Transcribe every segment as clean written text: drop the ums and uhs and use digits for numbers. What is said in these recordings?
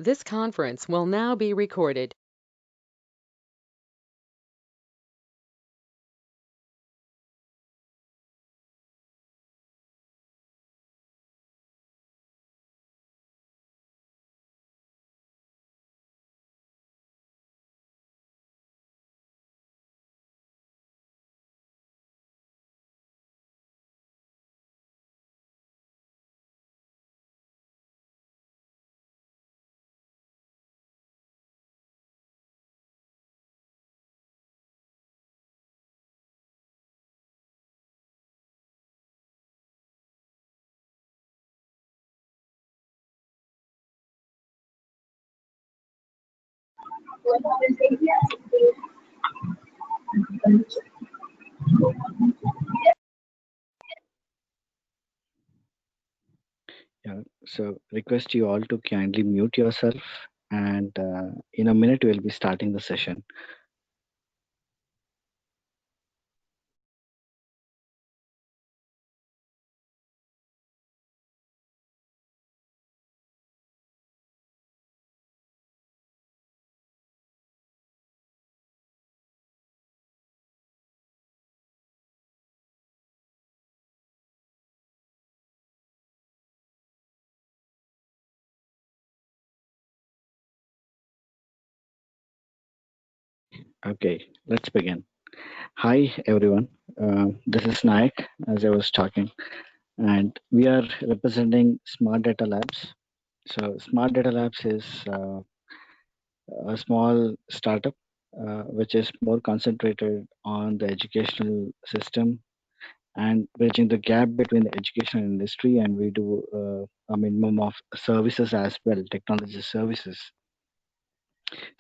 This conference will now be recorded. Yeah, so request you all to kindly mute yourself, and in a minute we'll be starting the session. Okay, let's begin. Hi everyone, this is Nayak, as I was talking, and we are representing Smart Data Labs. So Smart Data Labs is a small startup which is more concentrated on the educational system and bridging the gap between the education industry, and we do a minimum of services as well, technology services.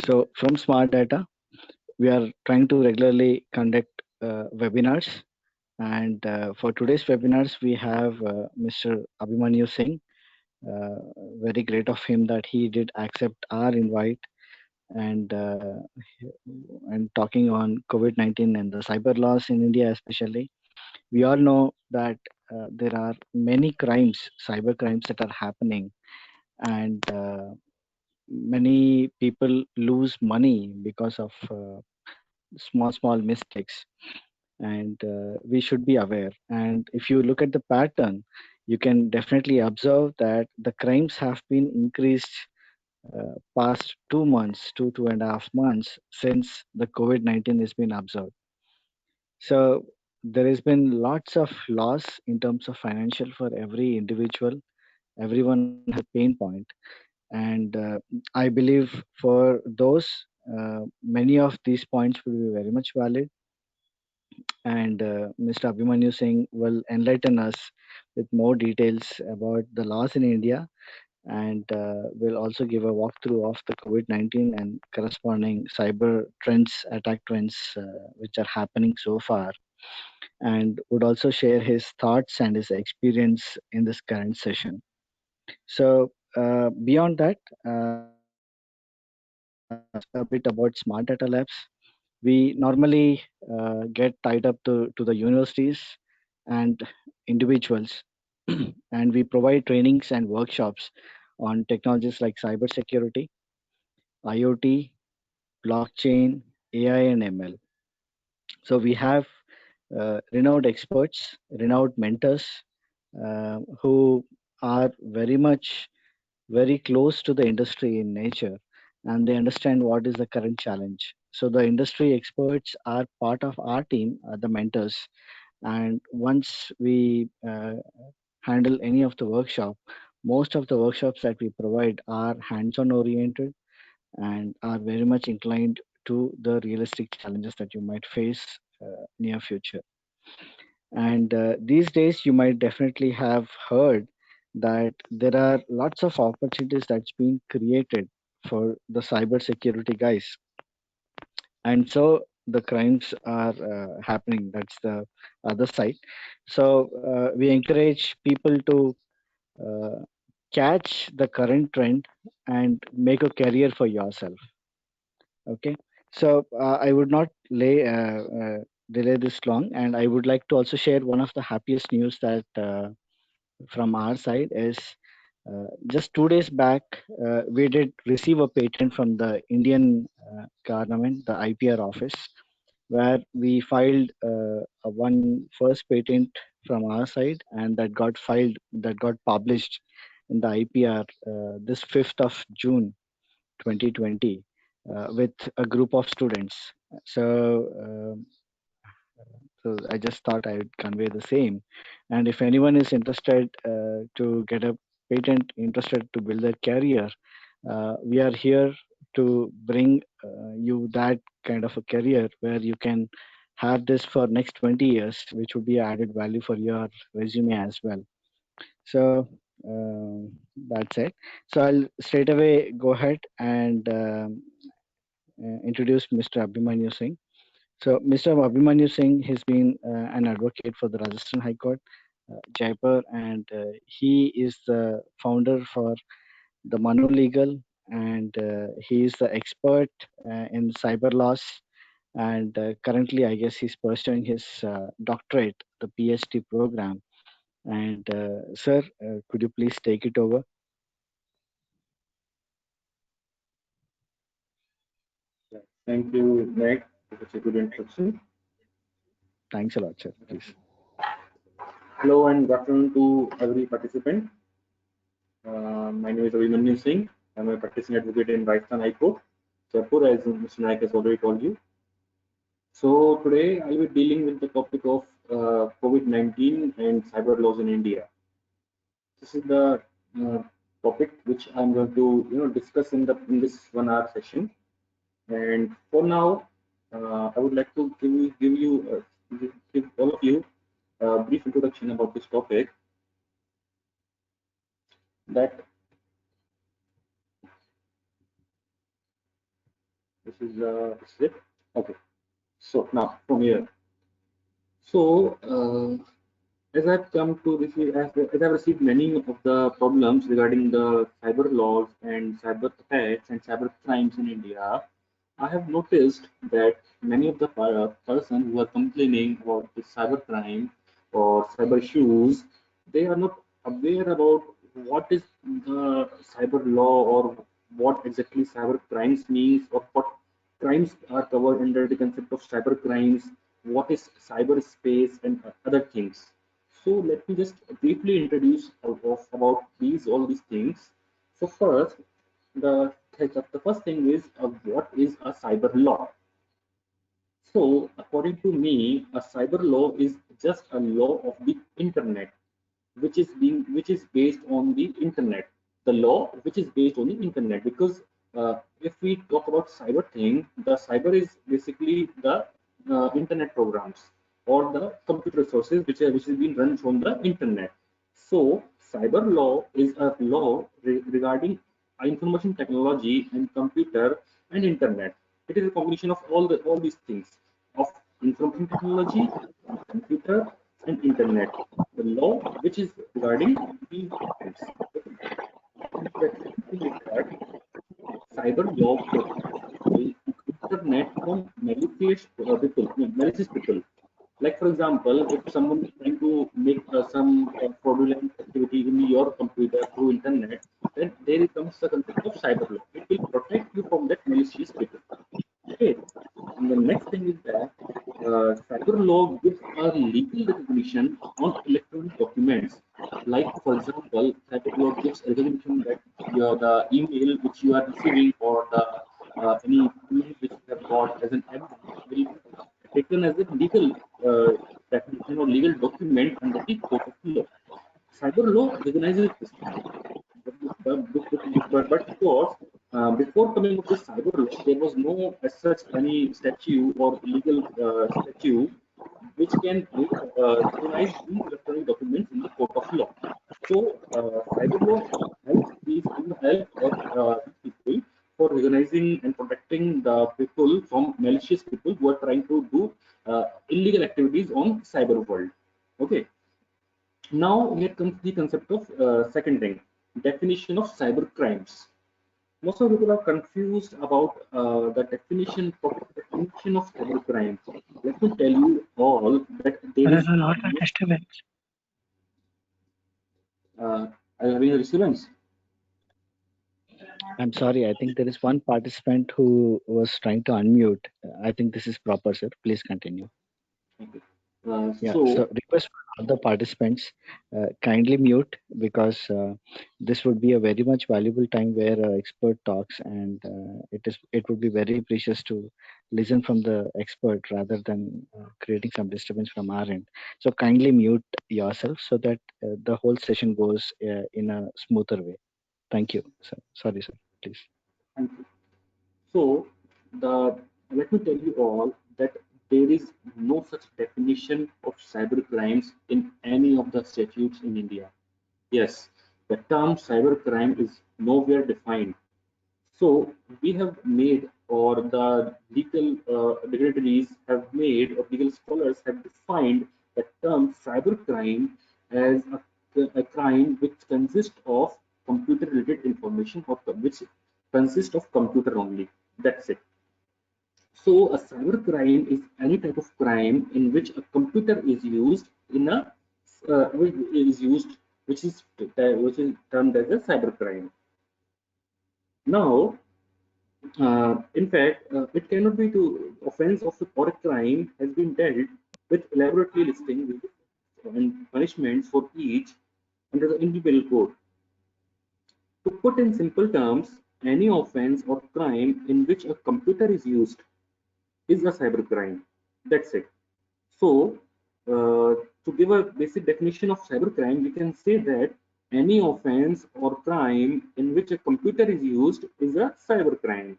So from Smart Data, we are trying to regularly conduct webinars, and for today's webinars we have Mr. Abhimanyu Singh. uh, Very great of him that he did accept our invite, and talking on COVID-19 and the cyber laws in India especially. We all know that there are many crimes, cyber crimes, that are happening, and many people lose money because of small mistakes, and we should be aware. And if you look at the pattern, you can definitely observe that the crimes have been increased past 2 months, 2.5 months since the COVID-19 has been observed. So there has been lots of loss in terms of financial for every individual. Everyone has a pain point, and I believe for those, many of these points will be very much valid. And Mr. Abhimanyu Singh will enlighten us with more details about the laws in India, and will also give a walkthrough of the COVID-19 and corresponding cyber trends, attack trends, which are happening so far, and would also share his thoughts and his experience in this current session. So, beyond that, a bit about Smart Data Labs. We normally get tied up to the universities and individuals, and we provide trainings and workshops on technologies like cybersecurity, IoT, blockchain, AI, and ML. So we have renowned experts, renowned mentors who are very close to the industry in nature, and they understand what is the current challenge. So the industry experts are part of our team, the mentors, and once we handle any of the workshop, most of the workshops that we provide are hands-on oriented and are very much inclined to the realistic challenges that you might face near future. And these days, you might definitely have heard that there are lots of opportunities that's being created for the cyber security guys, and so the crimes are happening. That's the other side. So we encourage people to uh, catch the current trend and make a career for yourself. Okay, so I would not delay this long, and I would like to also share one of the happiest news that from our side is Just 2 days back, we did receive a patent from the Indian government, the IPR office, where we filed a one first patent from our side, and that got published in the IPR this 5th of June 2020 with a group of students. So I just thought I would convey the same. And if anyone is interested to get a patent, interested to build their career, we are here to bring you that kind of a career where you can have this for next 20 years, which would be added value for your resume as well. So that's it. So I'll straight away go ahead and introduce Mr. Abhimanyu Singh. So, Mr. Abhimanyu Singh has been an advocate for the Rajasthan High Court, Jaipur, and he is the founder for the Manu Legal, and he is the expert in cyber laws. And currently, I guess he's pursuing his doctorate, the PhD program. And sir, could you please take it over? Thank you, Meg, for such a good introduction. Thanks a lot, sir. Please. Hello and good afternoon to every participant. My name is Abhimanyu Singh. I'm a practicing advocate in Rajasthan High Court, Jaipur, as Mr. Naik has already told you. So today I'll be dealing with the topic of COVID-19 and cyber laws in India. This is the topic which I'm going to discuss in this 1 hour session. And for now, I would like to give all of you a brief introduction about this topic. That this is it. Okay. So now from here. So as I've come to receive, as I've received many of the problems regarding the cyber laws and cyber attacks and cyber crimes in India, I have noticed that many of the persons who are complaining about the cyber crime or cyber issues, they are not aware about what is the cyber law or what exactly cyber crimes means or what crimes are covered under the concept of cyber crimes, what is cyberspace and other things. So let me just briefly introduce about all these things. So first, the first thing is what is a cyber law? So according to me, a cyber law is just a law of the internet, which is based on the internet. The law which is based on the internet, because if we talk about cyber thing, the cyber is basically the internet programs or the computer resources which is being run from the internet. So cyber law is a law regarding information technology and computer and internet. It is a combination of all these things of information technology, computer and internet. The law which is regarding these things. The second thing is that cyber law protects the internet from malicious people. Like for example, if someone is trying to make some fraudulent activity in your computer through internet, then there comes the concept of cyber law. It will protect you from that malicious people. Okay. And the next thing is that cyber law gives a legal recognition on electronic documents. Like, for example, cyber law gives recognition that the email which you are receiving or the any email which you have got as an evidence will be taken as a legal definition or legal document under the court of law. Cyber law recognizes this. But of course, before coming up with cyber law, there was no as such any statute or legal statute which can recognize these electronic documents in the court of law. So, cyber law helps these people for recognizing and protecting the people from malicious people who are trying to do illegal activities on cyber world. Okay. Now here comes the concept of second thing, definition of cyber crimes. Most of people are confused about the definition of cyber crime. Let me tell you all that there is a lot of disturbance. Are you having a disturbance? I'm sorry. I think there is one participant who was trying to unmute. I think this is proper, sir. Please continue. Okay. Yeah. So, So request for all the participants, kindly mute because this would be a very much valuable time where expert talks, and it would be very precious to listen from the expert rather than creating some disturbance from our end. So kindly mute yourself so that the whole session goes in a smoother way. Thank you. Sir. Sorry, sir. Please. thank you. So, the let me tell you all that there is no such definition of cyber crimes in any of the statutes in India. Yes, the term cybercrime is nowhere defined. So we have made, or the legal dignitaries have made, or legal scholars have defined the term cybercrime as a crime which consists of computer-related information, or which consists of computer only. That's it. So a cybercrime is any type of crime in which a computer is used in a which is used, which is termed as a cybercrime. Now, in fact, it cannot be to offense of or a crime has been dealt with elaborately listing and punishments for each under the Indian Penal Code. To put in simple terms, any offense or crime in which a computer is used is a cybercrime. That's it. So, to give a basic definition of cybercrime, we can say that any offense or crime in which a computer is used is a cybercrime.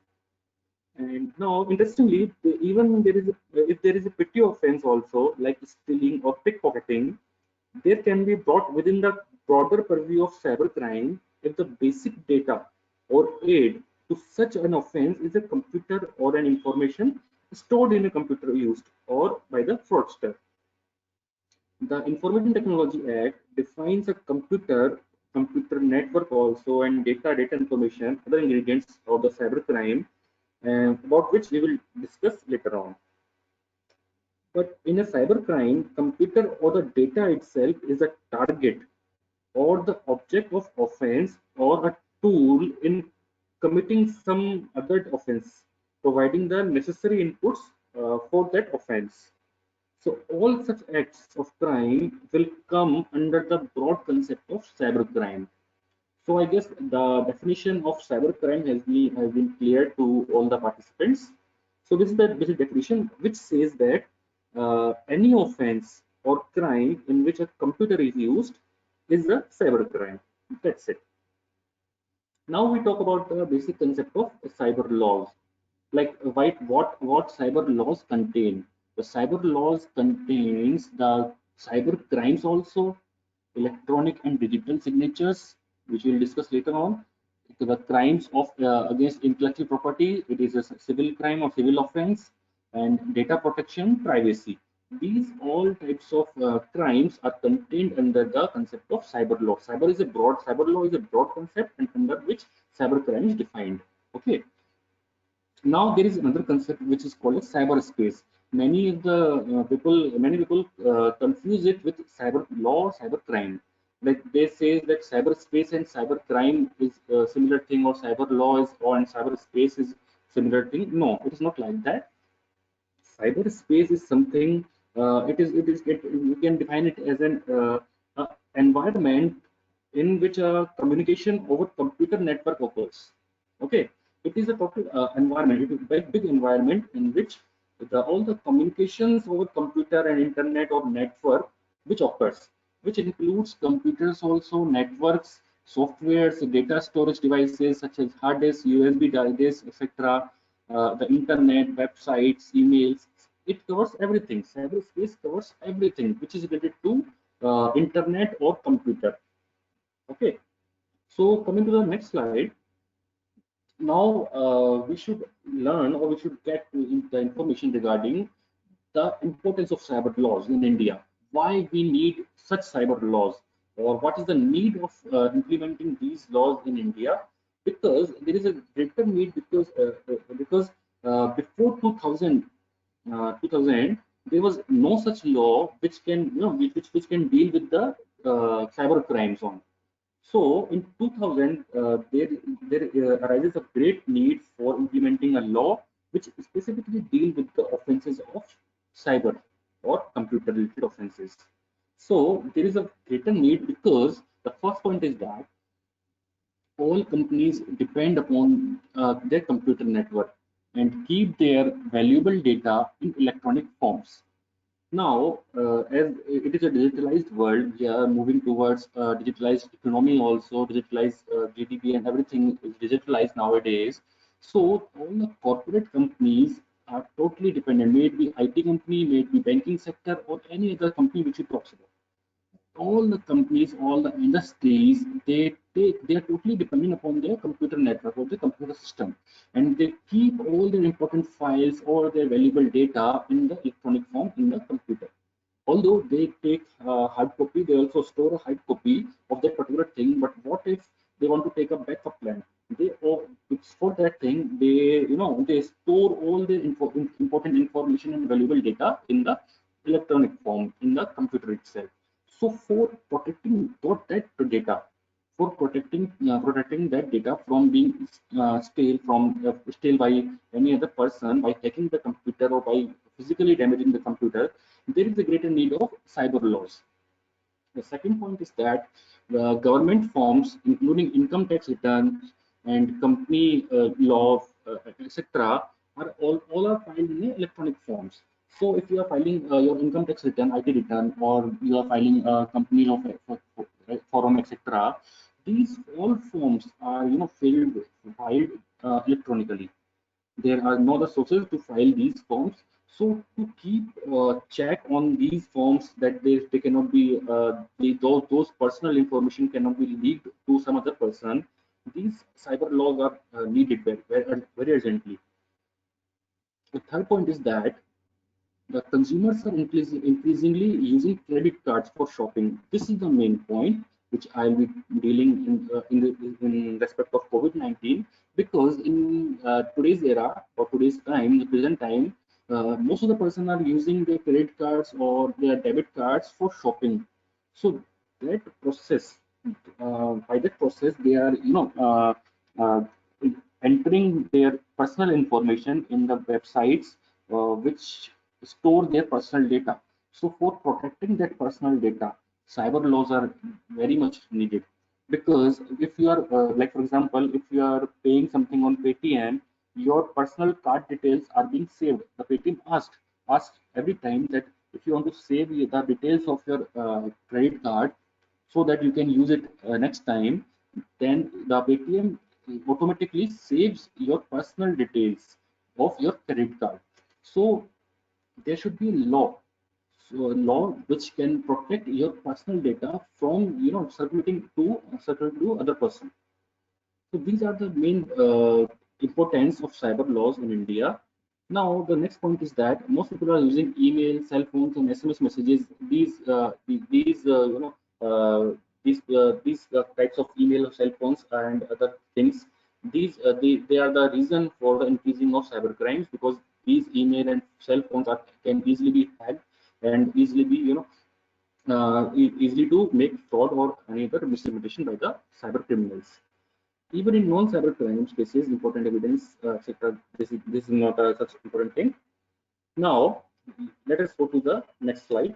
And now, interestingly, even there is if there is a petty offense also, like stealing or pickpocketing, there can be brought within the broader purview of cybercrime if the basic data or aid to such an offense is a computer or an information stored in a computer used or by the fraudster. The Information Technology Act defines a computer network also, and data information, other ingredients of the cybercrime, about which we will discuss later on. But in a cybercrime, computer or the data itself is a target or the object of offense or a tool in committing some other offense, providing the necessary inputs for that offense. So all such acts of crime will come under the broad concept of cybercrime. So I guess the definition of cybercrime has been clear to all the participants. So this is the basic definition, which says that any offense or crime in which a computer is used is a cybercrime. That's it. Now we talk about the basic concept of cyber laws. Like what cyber laws contain. The cyber laws contains the cyber crimes also, electronic and digital signatures, which we'll discuss later on. The crimes of against intellectual property, it is a civil crime or civil offense, and data protection, privacy. These all types of crimes are contained under the concept of cyber law. Cyber law is a broad concept, and under which cyber crime is defined. Okay. Now there is another concept which is called as cyberspace. Many people confuse it with cyber law, cyber crime. Like they say that cyberspace and cyber crime is a similar thing, or cyber law is or and cyberspace is similar thing. No, it is not like that. Cyberspace is something. We can define it as an environment in which a communication over computer network occurs. Okay, it is a total environment. It is a big environment in which all the communications over computer and internet or network which occurs, which includes computers also, networks, softwares, data storage devices such as hard disk, USB disks, etc. The internet, websites, emails. It covers everything. Cyberspace covers everything which is related to internet or computer. Okay. So coming to the next slide, now we should learn, or we should get the information regarding the importance of cyber laws in India. Why we need such cyber laws, or what is the need of implementing these laws in India? Because there is a greater need, because before 2000, there was no such law which can which can deal with the cyber crimes on. So in 2000, there arises a great need for implementing a law which specifically deal with the offenses of cyber or computer-related offenses. So there is a greater need because the first point is that all companies depend upon their computer network and keep their valuable data in electronic forms. Now, as it is a digitalized world, we are moving towards digitalized economy also, digitalized GDP and everything is digitalized nowadays. So all the corporate companies are totally dependent, may it be IT company, may it be banking sector or any other company which you talk about. All the companies, all the industries, they are totally dependent upon their computer network or the computer system, and they keep all their important files or their valuable data in the electronic form in the computer. Although they take hard copy, they also store a hard copy of that particular thing. But what if they want to take a backup plan? They it's for that thing they store all the important information and valuable data in the electronic form in the computer itself. So for protecting that data, for protecting that data from being stale by any other person by hacking the computer or by physically damaging the computer, there is a greater need of cyber laws. The second point is that the government forms, including income tax returns and company law, etc., all are filed in electronic forms. So if you are filing your income tax return, IT return, or you are filing a company law form, etc., these all forms are filed electronically. There are no other sources to file these forms. So to keep check on these forms that they cannot be those personal information cannot be leaked to some other person. These cyber laws are needed very urgently. The third point is that the consumers are increasingly using credit cards for shopping. This is the main point which I'll be dealing in respect of COVID-19, because in today's era or today's time, the present time, most of the person are using their credit cards or their debit cards for shopping. So that process, by that process, they are uh, entering their personal information in the websites which store their personal data. So for protecting that personal data, cyber laws are very much needed. Because if you are, like for example, if you are paying something on Paytm, your personal card details are being saved. The Paytm asked every time that if you want to save the details of your credit card so that you can use it next time, then the Paytm automatically saves your personal details of your credit card. So there should be a law, so a law which can protect your personal data from circulating to other person. So these are the main importance of cyber laws in India. Now the next point is that most people are using email, cell phones, and SMS messages. These types of email or cell phones and other things. They are the reason for the increasing of cyber crimes, because these email and cell phones can easily be hacked and easily be easily to make fraud or any other misrepresentation by the cyber criminals. Even in non-cyber crimes cases, important evidence, etc. This is not such important thing. Now, let us go to the next slide.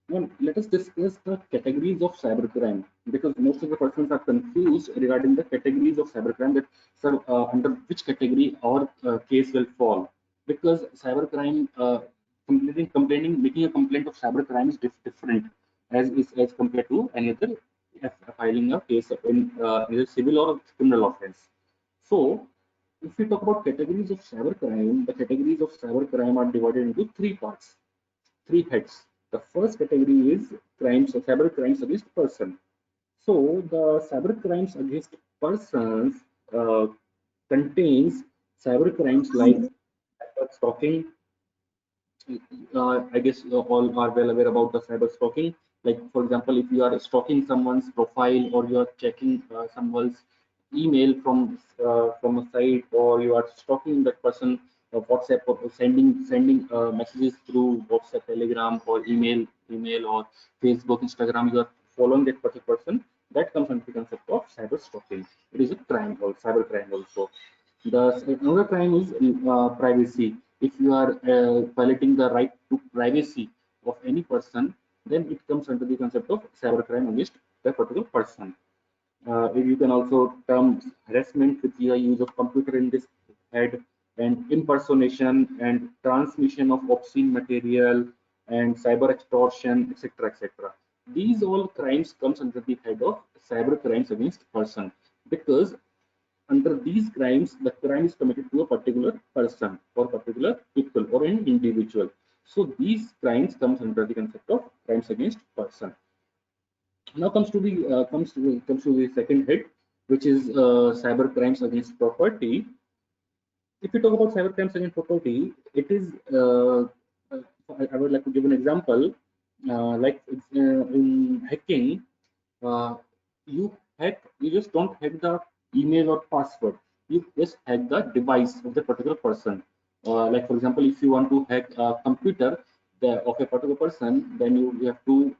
Now, let us discuss the categories of cybercrime, because most of the persons are confused regarding the categories of cybercrime, that sir, under which category our case will fall. Because cybercrime, making a complaint of cybercrime is different as compared to any other filing a case in either civil or criminal offense. So, if we talk about categories of cybercrime, the categories of cybercrime are divided into three parts, three heads. The first category is crimes or cyber crimes against person. So the cyber crimes against persons uh, contains cyber crimes like cyber stalking. I guess all are well aware about the cyber stalking. Like for example, if you are stalking someone's profile or you are checking someone's email from a site, or you are stalking that person WhatsApp, or sending messages through WhatsApp, Telegram, or email or Facebook, Instagram. You are following that particular person, that comes under the concept of cyber stalking. It is a crime or cyber crime also. Another crime is privacy. If you are violating the right to privacy of any person, then it comes under the concept of cyber crime against that particular person. You can also term harassment with the use of computer in this head, and impersonation and transmission of obscene material and cyber extortion, etc., etc. These all crimes comes under the head of cyber crimes against person, because under these crimes, the crime is committed to a particular person or particular people or an individual. So these crimes comes under the concept of crimes against person. Now comes to the second head, which is cyber crimes against property. If we talk about cyber crimes against property, it is I would like to give an example. Like in hacking, uh, you just don't hack the email or password. You just hack the device of the particular person. Like for example, if you want to hack a computer of a particular person, then you have to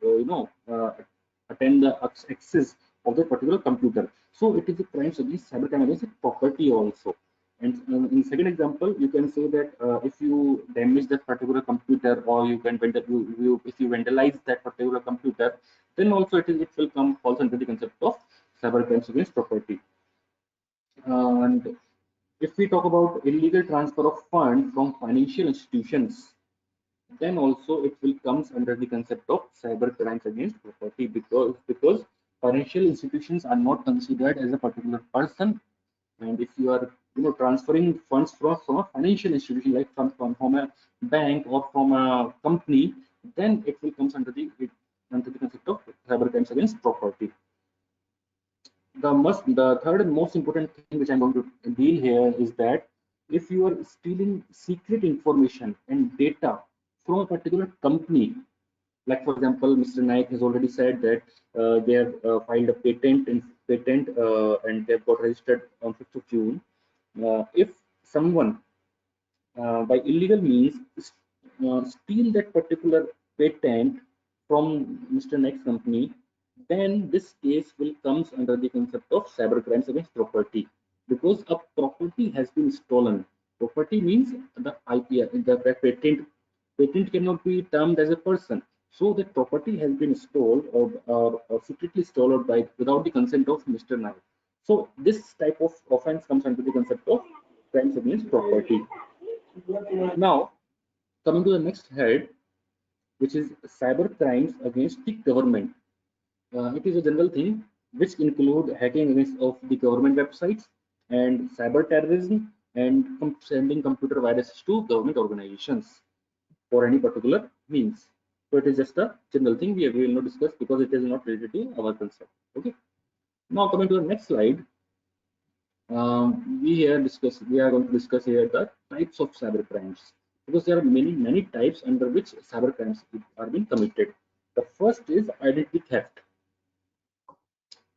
attend the access of the particular computer. So it is a crime against cybercrime against property also. And in second example, you can say that if you damage that particular computer, or you can if you vandalize that particular computer, then also it will come falls under the concept of cyber crimes against property. And if we talk about illegal transfer of funds from financial institutions, then also it will comes under the concept of cyber crimes against property, because financial institutions are not considered as a particular person. And if you are transferring funds from a financial institution, like from a bank or from a company, then it will comes under the concept of cyber crimes against property. The third and most important thing which I'm going to deal here is that if you are stealing secret information and data from a particular company, like for example, Mr. Naik has already said that they have filed a patent and they've got registered on 5th of June. If someone by illegal means steal that particular patent from Mr. Naik's company, then this case will comes under the concept of cyber crimes against property, because a property has been stolen. Property means the IP, the patent. Patent cannot be termed as a person. So the property has been stolen or secretly stolen by without the consent of Mr. Naik. So this type of offense comes under the concept of crimes against property. Now, coming to the next head, which is cyber crimes against the government. It is a general thing which include hacking against of the government websites and cyber terrorism and sending computer viruses to government organizations for any particular means. So it is just a general thing we will not discuss because it is not related to our concept. Okay. Now coming to the next slide, we are going to discuss here the types of cyber crimes, because there are many types under which cyber crimes are being committed. The first is identity theft.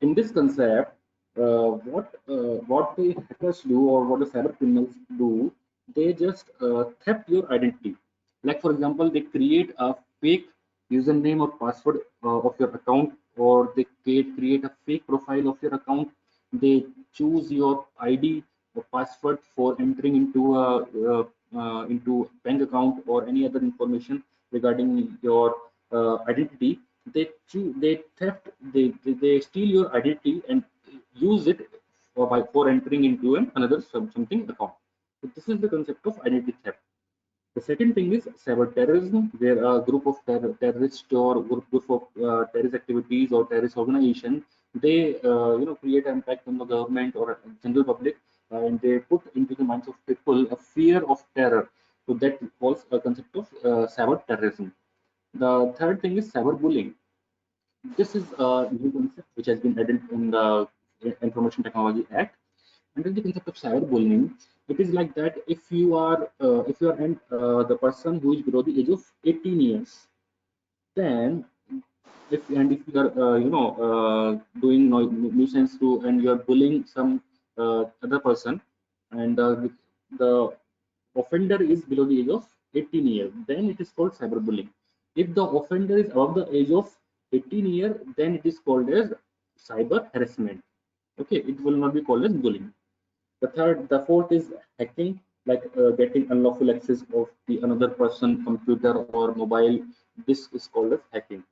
In this concept, what the hackers do, or what the cyber criminals do, they just theft your identity. Like for example, they create a fake username or password of your account, or they create a fake profile of your account. They choose your ID or password for entering into bank account or any other information regarding your identity. They steal your identity and use it for entering into another something account. So this is the concept of identity theft. The second thing is cyber terrorism, where a group of terrorists or group of terrorist activities or terrorist organization, they create an impact on the government or general public, and they put into the minds of people a fear of terror. So that falls a concept of cyber terrorism. The third thing is cyberbullying. This is a new concept which has been added in the Information Technology Act. Under the concept of cyberbullying, it is like that if you are the person who is below the age of 18 years, then if you are doing nuisance to, and you are bullying some other person, and the offender is below the age of 18 years, then it is called cyberbullying. If the offender is above the age of 18 years, then it is called as cyber harassment. Okay, it will not be called as bullying. The fourth is hacking, like getting unlawful access of the another person computer or mobile. This is called as hacking.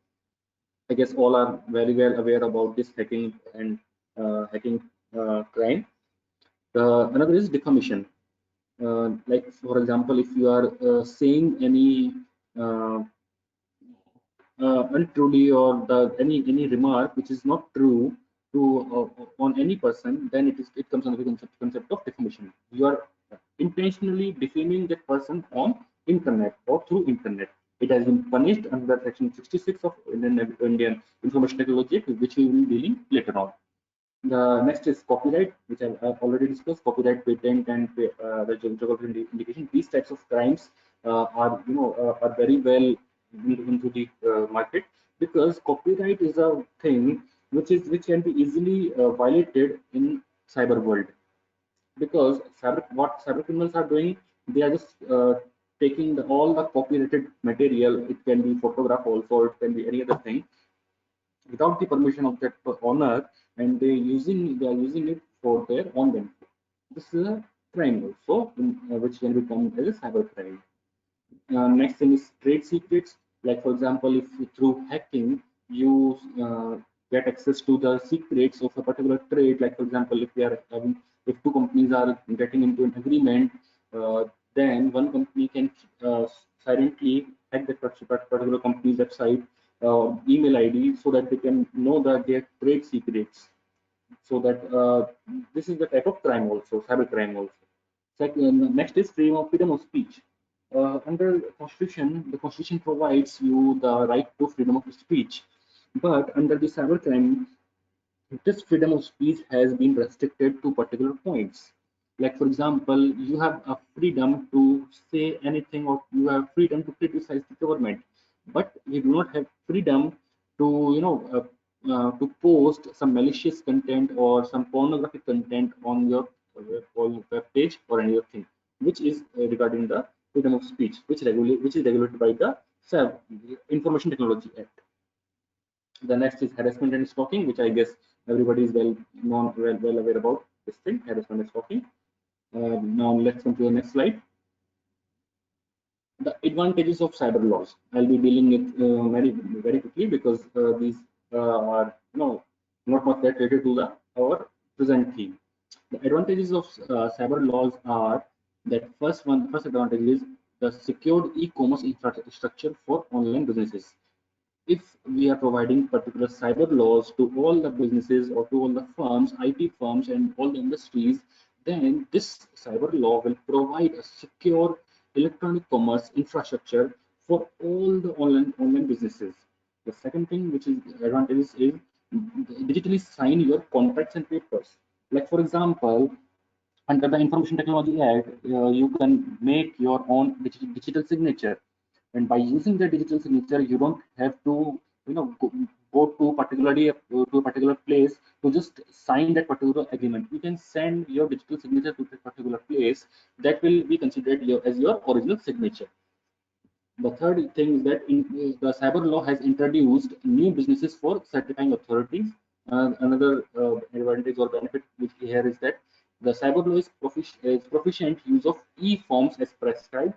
I guess all are very well aware about this hacking and hacking crime. Another is defamation. Like for example, if you are saying any uh, untruly or any remark which is not true to on any person, then it comes under the concept of defamation. You are intentionally defaming that person on internet or through internet. It has been punished under section 66 of Indian Information Technology Act, which we will be dealing later on. The next is copyright, which I've already discussed. Copyright, patent, and the geographical indication. These types of crimes are very well into the market, because copyright is a thing which can be easily violated in cyber world. Because what cyber criminals are doing, they are just taking all the copyrighted material. It can be photograph also, it can be any other thing, without the permission of that owner, and they are using it for their own benefit. This is a crime also, which can become as a cyber crime. Next thing is trade secrets. Like for example, if through hacking you get access to the secrets of a particular trade. Like for example, if two companies are getting into an agreement, then one company can silently hack that particular company's website, email ID, so that they can know that their trade secrets. So that this is the type of crime also, cyber crime also. Next is freedom of speech. Under Constitution, the Constitution provides you the right to freedom of speech, but under the cybercrime, this freedom of speech has been restricted to particular points. Like for example, you have a freedom to say anything, or you have freedom to criticize the government, but you do not have freedom to to post some malicious content or some pornographic content on your web page or any other thing, which is regarding the freedom of speech, which is regulated by the Information Technology Act. The next is harassment and stalking, which I guess everybody is well aware about this thing, harassment and stalking. Now let's come to the next slide. The advantages of cyber laws. I'll be dealing it very quickly, because these are not much that related to our present theme. The advantages of cyber laws are that first advantage is the secured e-commerce infrastructure for online businesses. If we are providing particular cyber laws to all the businesses or to all the firms, IT firms, and all the industries, then this cyber law will provide a secure electronic commerce infrastructure for all the online businesses. The second thing, which is advantages, is digitally sign your contracts and papers. Like for example, under the Information Technology Act, you can make your own digital signature, and by using the digital signature, you don't have to go to a particular place to just sign that particular agreement. You can send your digital signature to that particular place. That will be considered as your original signature. The third thing is that the cyber law has introduced new businesses for certifying authorities. Another advantage or benefit which here is that the cyber law is proficient use of e-forms as prescribed.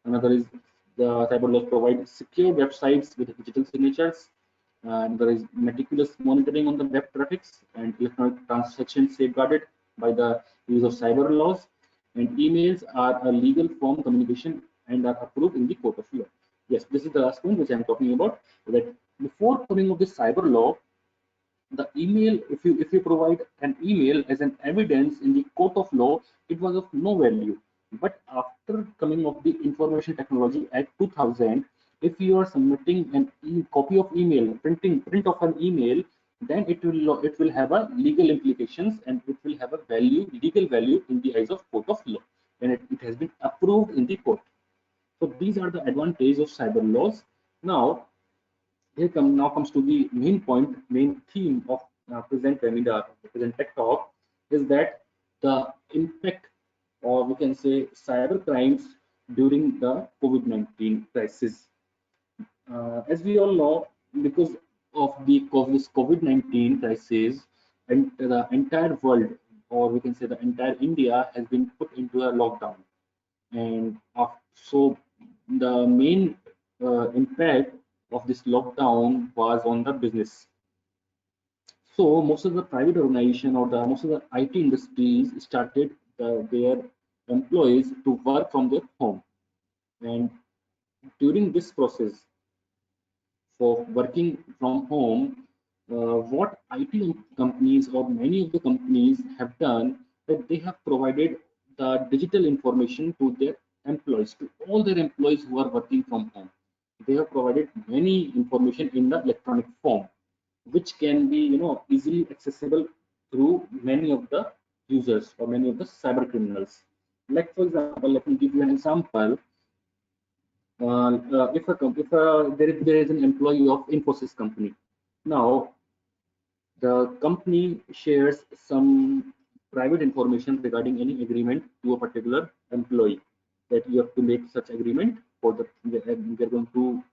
Another is the cyber laws provide secure websites with digital signatures. And there is meticulous monitoring on the web traffics, and electronic transactions safeguarded by the use of cyber laws. And emails are a legal form communication and are approved in the court of law. Yes, this is the last point which I am talking about. That before coming of this cyber law, the email, if you provide an email as an evidence in the court of law, it was of no value. But after coming of the Information Technology Act 2000, if you are submitting an copy of email, print of an email, then it will have a legal implications, and it will have a legal value in the eyes of court of law, and it has been approved in the court. So these are the advantages of cyber laws. Now, now comes to the main theme of present webinar, present tech talk, is that the impact, or we can say cyber crimes during the COVID-19 crisis. As we all know, because of this COVID-19 crisis, and the entire world, or we can say the entire India, has been put into a lockdown. And so the main impact of this lockdown was on the business. So most of the private organization or most of the IT industries started their employees to work from their home. And during this process for working from home, what IT companies or many of the companies have done, that they have provided the digital information to their employees, to all their employees who are working from home. They have provided many information in the electronic form, which can be easily accessible through many of the users or many of the cyber criminals. Like for example, let me give you an example. There is an employee of Infosys company. Now the company shares some private information regarding any agreement to a particular employee, that you have to make such agreement for the we are going to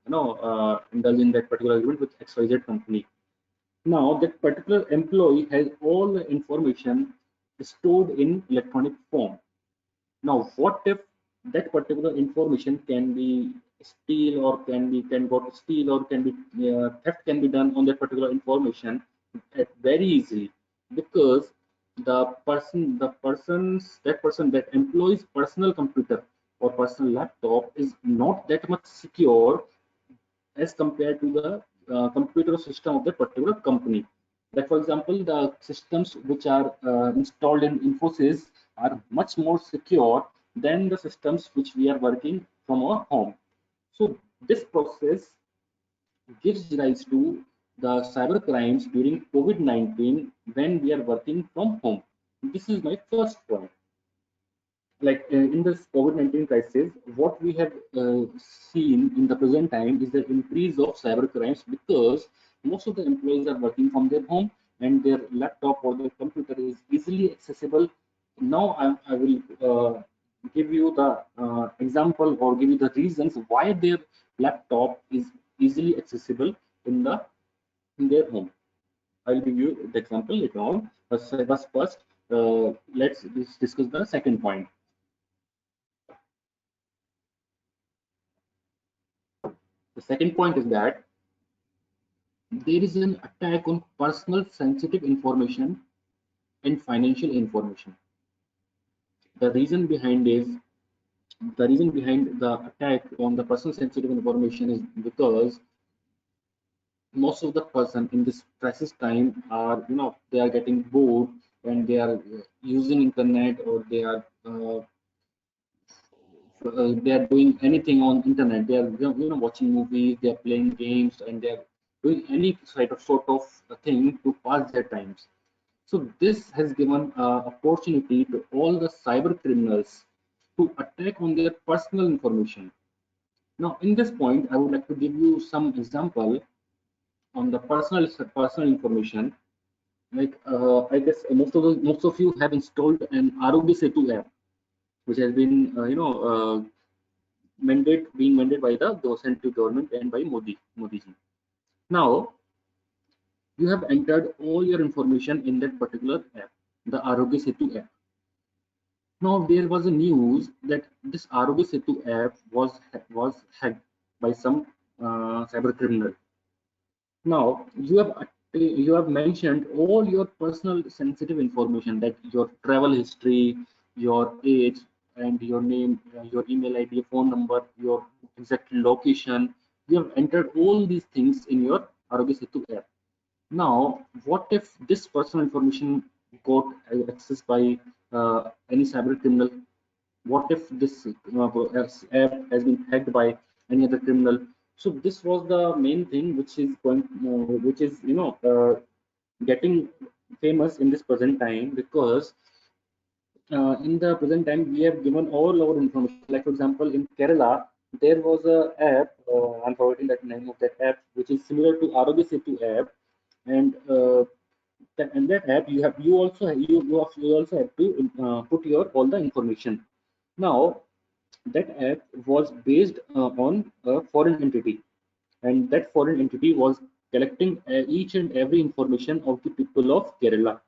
indulge in that particular agreement with XYZ company. Now that particular employee has all the information stored in electronic form. Now, what if that particular information can be steal or can go to steal or can be theft can be done on that particular information very easily, because that employee's personal computer or personal laptop is not that much secure as compared to the computer system of that particular company. Like for example, the systems which are installed in Infosys are much more secure than the systems which we are working from our home. So this process gives rise to the cyber crimes during COVID-19 when we are working from home. This is my first point. Like in this COVID-19 crisis, what we have seen in the present time is the increase of cyber crimes, because most of the employees are working from their home and their laptop or their computer is easily accessible. Now I will give you the example or give you the reasons why their laptop is easily accessible in their home. I'll give you the example later on. But first, let's discuss the second point. The second point is that there is an attack on personal sensitive information and financial information. The reason behind the attack on the personal sensitive information is because most of the person in this crisis time are they are getting bored and they are using internet, or they are doing anything on internet. They are watching movies, they are playing games, and they are doing any sort of thing to pass their times. So this has given opportunity to all the cyber criminals to attack on their personal information. Now in this point I would like to give you some example on the personal information. Like I guess most of you have installed an Arogya Setu app, which has been being mandated by the central government and by Modi ji. Now you have entered all your information in that particular app, the Arogya Setu app. Now there was a news that this Arogya Setu app was hacked by some cyber criminal. Now you have mentioned all your personal sensitive information, that your travel history, your age, and your name, your email ID, phone number, your exact location. You have entered all these things in your Arogya Setu app. Now, what if this personal information got accessed by any cyber criminal? What if this app has been hacked by any other criminal? So this was the main thing which is getting famous in this present time, because in the present time we have given all our information. Like for example, in Kerala there was a app, I'm forgetting that name of that app, which is similar to Arogya Setu app, and that app you also have to put your all the information. Now that app was based on a foreign entity, and that foreign entity was collecting each and every information of the people of Kerala.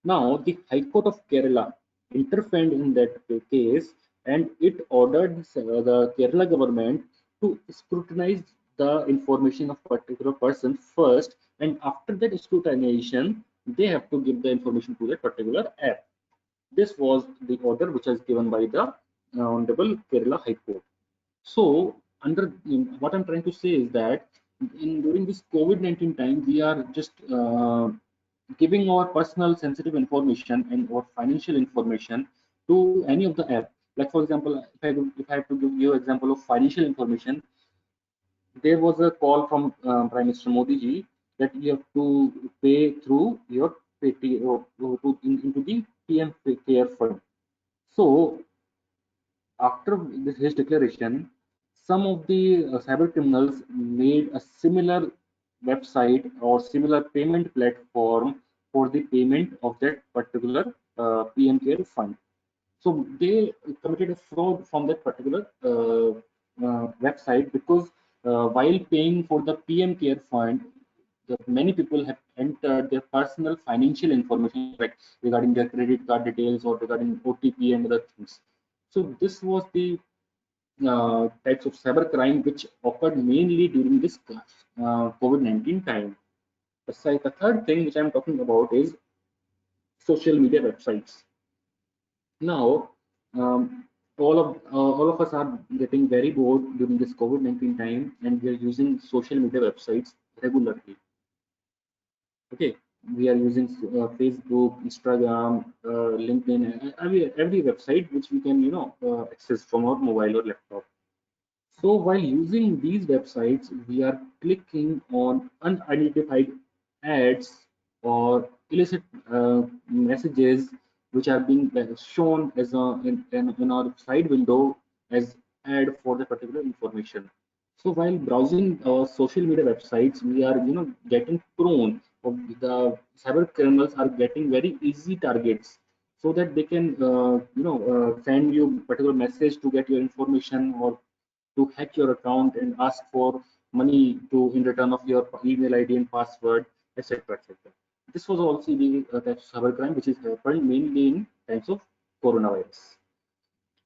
Now, the High Court of Kerala intervened in that case, and it ordered the Kerala government to scrutinize the information of particular person first, and after that scrutinization, they have to give the information to that particular app. This was the order which was given by the Honorable Kerala High Court. So, under what I'm trying to say is that during this COVID-19 time, we are just giving our personal sensitive information and or financial information to any of the app. Like for example, if I have to give you example of financial information, there was a call from Prime Minister Modi ji that you have to pay through your Paytm or into the PM Care Fund. So after his declaration, some of the cyber criminals made a similar website or similar payment platform for the payment of that particular PM Care Fund. So they committed a fraud from that particular website because while paying for the PM Care Fund, many people have entered their personal financial information, like regarding their credit card details or regarding OTP and other things. So this was the types of cybercrime which occurred mainly during this COVID-19 time. The third thing which I'm talking about is social media websites. Now, all of us are getting very bored during this COVID-19 time, and we are using social media websites regularly. Okay, we are using Facebook, Instagram, LinkedIn, every website which we can access from our mobile or laptop. So while using these websites, we are clicking on unidentified ads or illicit messages which are being shown as in our side window as ad for the particular information. So while browsing social media websites, we are getting prone of the cyber criminals are getting very easy targets so that they can send you particular message to get your information or to hack your account and ask for money to in return of your email ID and password, etc. etc. This was also the type of cybercrime which is happened mainly in times of coronavirus.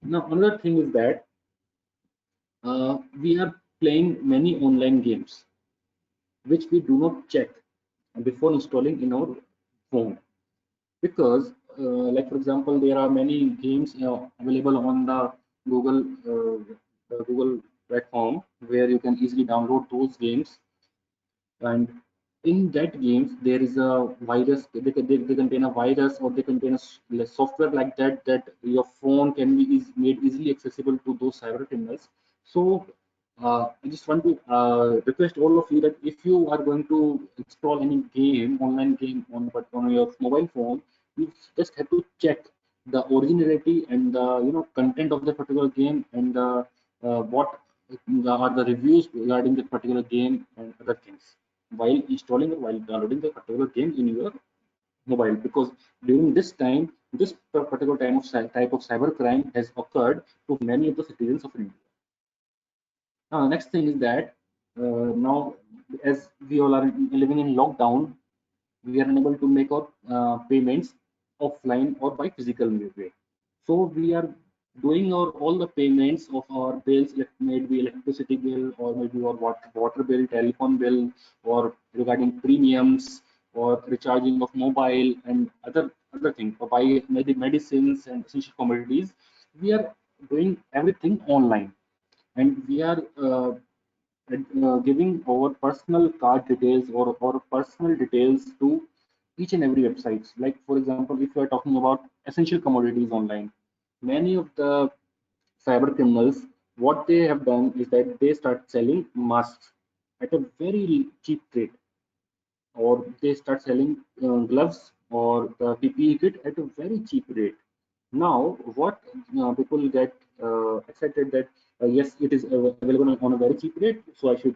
Now, another thing is that we are playing many online games which we do not check before installing in our phone because like for example there are many games available on the Google platform where you can easily download those games, and in that games there is a virus. They contain a virus or they contain a software like that that your phone can be made easily accessible to those cyber criminals. So I just want to request all of you that if you are going to install any game, online game on your mobile phone, you just have to check the originality and the content of the particular game and what are the reviews regarding the particular game and other things while installing or while downloading the particular game in your mobile, because during this time this particular type of cyber crime has occurred to many of the citizens of India. Next thing is that now as we all are living in lockdown, we are unable to make our payments offline or by physical way. So we are doing our all the payments of our bills, like maybe electricity bill or maybe our water bill, telephone bill, or regarding premiums or recharging of mobile and other things, or buy medicines and essential commodities. We are doing everything online, and we are giving our personal card details or personal details to each and every websites. Like for example, if you are talking about essential commodities online, many of the cyber criminals, what they have done is that they start selling masks at a very cheap rate, or they start selling gloves or the PPE kit at a very cheap rate. Now, what people get excited that yes, it is available on a very cheap rate, so I should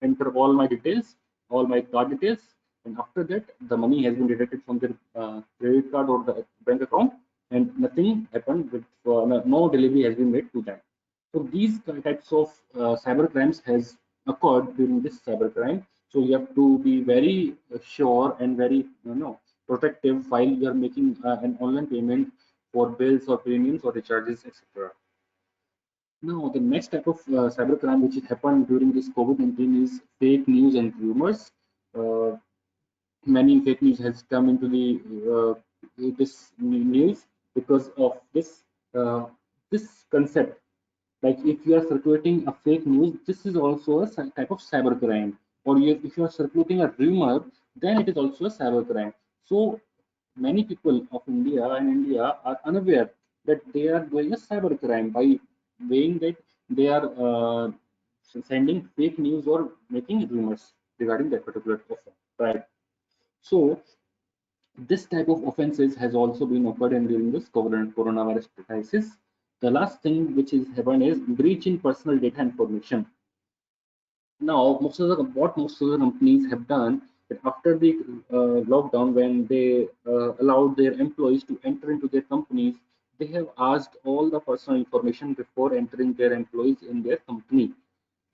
enter all my details, all my card details, and after that, the money has been deducted from their credit card or the bank account, and nothing happened with no delivery has been made to them. So these types of cyber crimes has occurred during this cybercrime. So you have to be very sure and very protective while you are making an online payment for bills or premiums or recharges, etc. Now, the next type of cybercrime which happened during this COVID-19 is fake news and rumors. Uh, Many fake news has come into the this news because of uh, this concept. Like if you are circulating a fake news, this is also a type of cybercrime. Or if you are circulating a rumor, then it is also a cybercrime. So many people of India and India are unaware that they are doing a cybercrime by weighing that they are sending fake news or making rumors regarding that particular offense. Right. So this type of offenses has also been occurred in during this coronavirus crisis. The last thing which is happened is breach in personal data information. Now, most of the companies have done that after the lockdown, when they allowed their employees to enter into their companies, they have asked all the personal information before entering their employees in their company.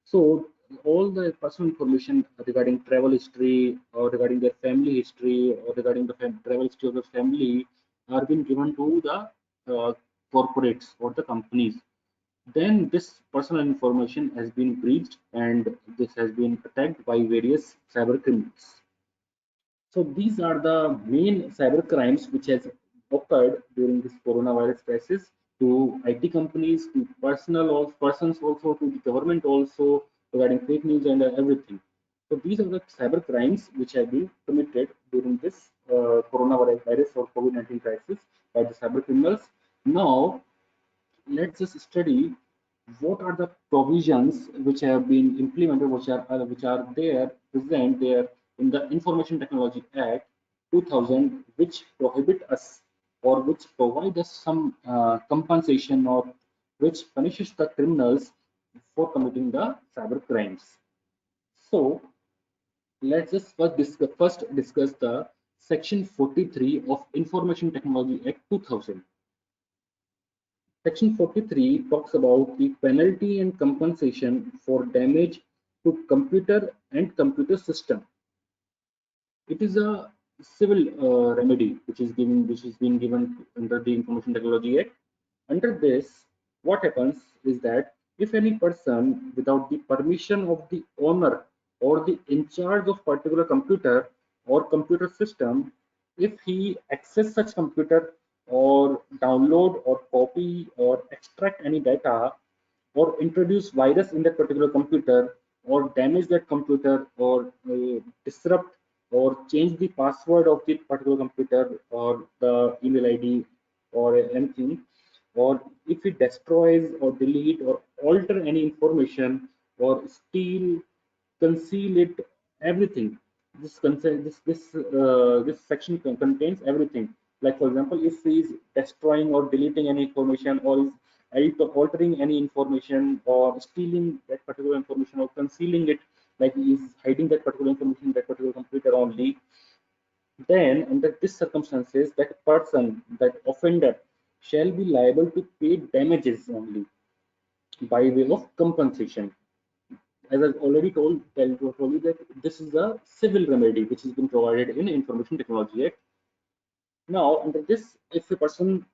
So all the personal information regarding travel history or regarding their family history or regarding the travel history of the family are being given to the corporates or the companies. Then this personal information has been breached and this has been attacked by various cyber criminals. So these are the main cyber crimes which has occurred during this coronavirus crisis to IT companies, to personal or persons also, to the government also regarding fake news and everything. So these are the cyber crimes which have been committed during this coronavirus or COVID-19 crisis by the cyber criminals. Now let's just study what are the provisions which have been implemented, which are there present there in the Information Technology Act 2000, which prohibit us or which provide us some compensation or which punishes the criminals for committing the cyber crimes. So let's just first discuss the Section 43 of Information Technology Act 2000. Section 43 talks about the penalty and compensation for damage to computer and computer system. It is a civil remedy which is being given under the Information Technology Act. Under this, what happens is that if any person without the permission of the owner or the in charge of particular computer or computer system, if he access such computer or download or copy or extract any data or introduce virus in that particular computer or damage that computer or disrupt or change the password of the particular computer or the email ID or anything, or if it destroys or delete or alter any information or steal, conceal it, everything. This section contains everything. Like for example, if he is destroying or deleting any information or is altering any information or stealing that particular information or concealing it, like he is hiding that particular information in that particular computer only, then under these circumstances that person, that offender, shall be liable to pay damages only by way of compensation. As I've already told you that this is a civil remedy which has been provided in Information Technology Act. Now, under this, if a person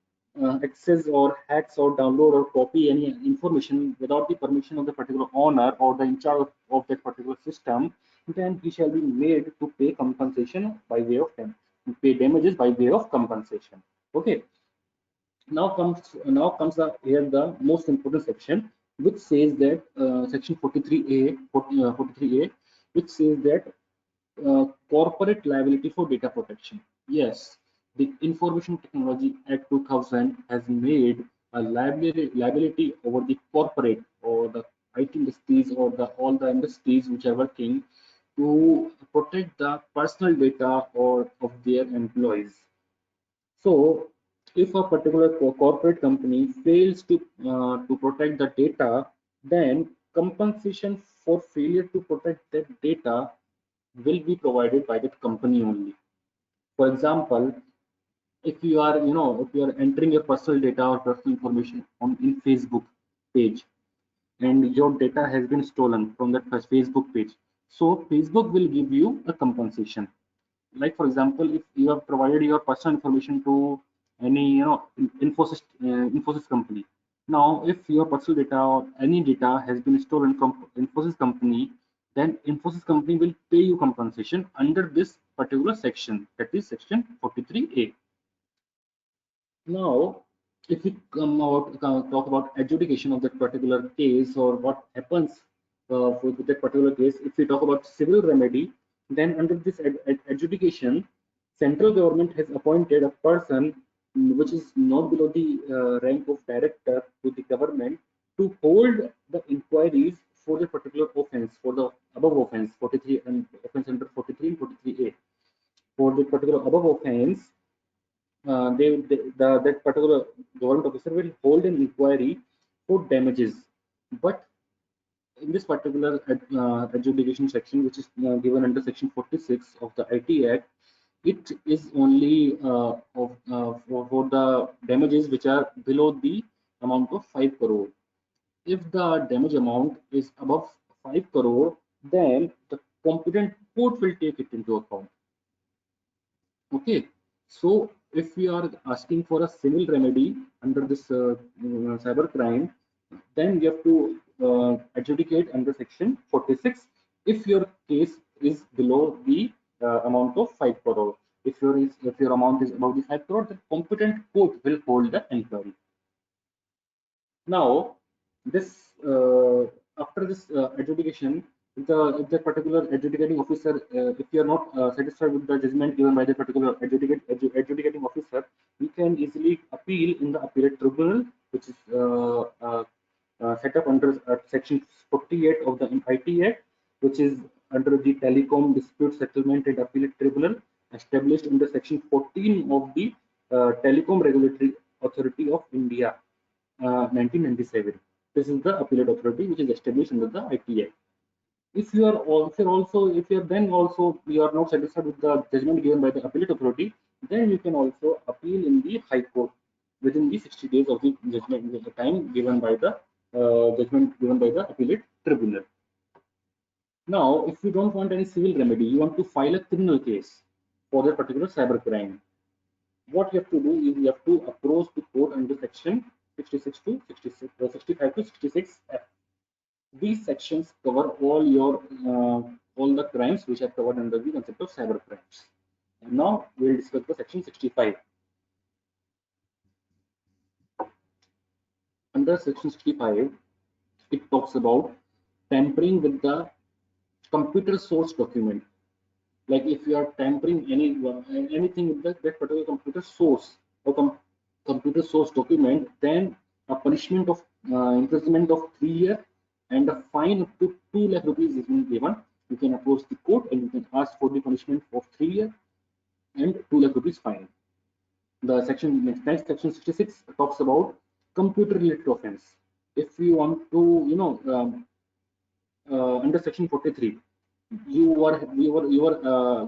access or hacks or download or copy any information without the permission of the particular owner or the in charge of that particular system, then he shall be made to pay compensation by way of pay damages by way of compensation. Okay. Here the most important section, which says that section 43A, which says that corporate liability for data protection. Yes, the Information Technology Act 2000 has made a liability over the corporate or the IT industries or the all the industries which are working to protect the personal data or of their employees. So, if a particular corporate company fails to protect the data, then compensation for failure to protect that data will be provided by that company only. For example, if you are if you are entering your personal data or personal information on in Facebook page, and your data has been stolen from that Facebook page. So Facebook will give you a compensation. Like for example, if you have provided your personal information to any Infosys company. Now, if your personal data or any data has been stolen from Infosys company, then Infosys company will pay you compensation under this particular section, that is section 43A. Now, if we talk about adjudication of that particular case, or what happens with that particular case, if we talk about civil remedy, then under this adjudication, central government has appointed a person which is not below the rank of director to the government to hold the inquiries for the particular offense, for the above offense, 43 and offense under 43 and 43A. For the particular above offense, that particular government officer will hold an inquiry for damages. But in this particular adjudication section, which is given under section 46 of the IT Act, it is only for the damages which are below the amount of 5 crore. If the damage amount is above 5 crore, then the competent court will take it into account. Okay, so if we are asking for a civil remedy under this cyber crime, then you have to adjudicate under section 46 if your case is below the amount of 5 crore. If your amount is above the 5 crore, the competent court will hold the inquiry. Now, this after this adjudication, if the particular adjudicating officer, if you are not satisfied with the judgment given by the particular adjudicating officer, you can easily appeal in the appellate tribunal, which is set up under section 48 of the IT Act, which is under the Telecom Dispute Settlement and Appellate Tribunal, established under section 14 of the Telecom Regulatory Authority of India, 1997. This is the appellate authority which is established under the IT Act. If you are not satisfied with the judgment given by the appellate authority, then you can also appeal in the High Court within the 60 days of the judgment time given by the judgment given by the appellate tribunal. Now, if you don't want any civil remedy, you want to file a criminal case for that particular cyber crime. What you have to do is you have to approach the court under section 66 to 66, 65 to 66 F. These sections cover all the crimes which are covered under the concept of cyber crimes. And now we will discuss the section 65. Under section 65, it talks about tampering with the computer source document. Like if you are tampering anything with that particular computer source or computer source document, then a punishment of imprisonment of 3 years and a fine up to 2 lakh rupees is being given. You can approach the court and you can ask for the punishment of 3 years and 2 lakh rupees fine. The next section 66 talks about computer related offense. If you want to, under section 43, you were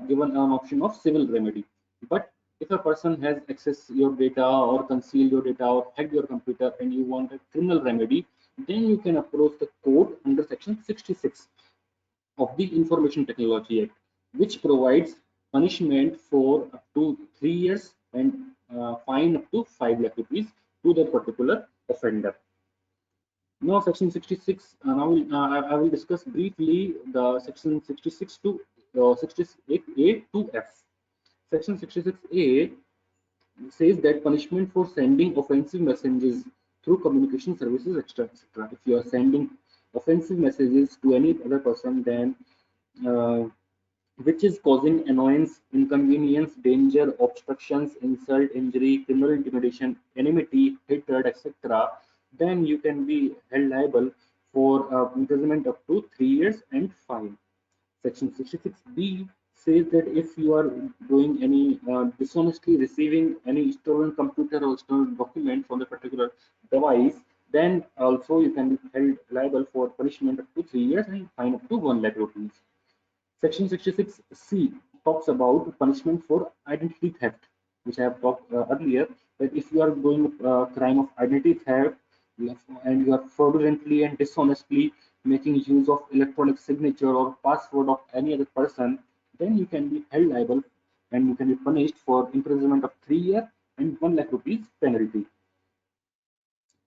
given an option of civil remedy. But if a person has accessed your data or concealed your data or hacked your computer and you want a criminal remedy, then you can approach the court under section 66 of the Information Technology Act, which provides punishment for up to 3 years and fine up to 5 lakh rupees to the particular offender. Now, section 66. I will discuss briefly the section 66 to 68A to F. Section 66A says that punishment for sending offensive messages through communication services, etc. If you are sending offensive messages to any other person, then which is causing annoyance, inconvenience, danger, obstructions, insult, injury, criminal intimidation, enmity, hatred, etc., then you can be held liable for imprisonment up to 3 years and fine. Section 66B says that if you are doing any dishonestly receiving any stolen computer or stolen document from the particular device, then also you can be held liable for punishment up to 3 years and fine up to 1 lakh rupees. Section 66C talks about punishment for identity theft, which I have talked earlier, that if you are doing a crime of identity theft, and you are fraudulently and dishonestly making use of electronic signature or password of any other person, then you can be held liable and you can be punished for imprisonment of 3 years and 1 lakh rupees penalty.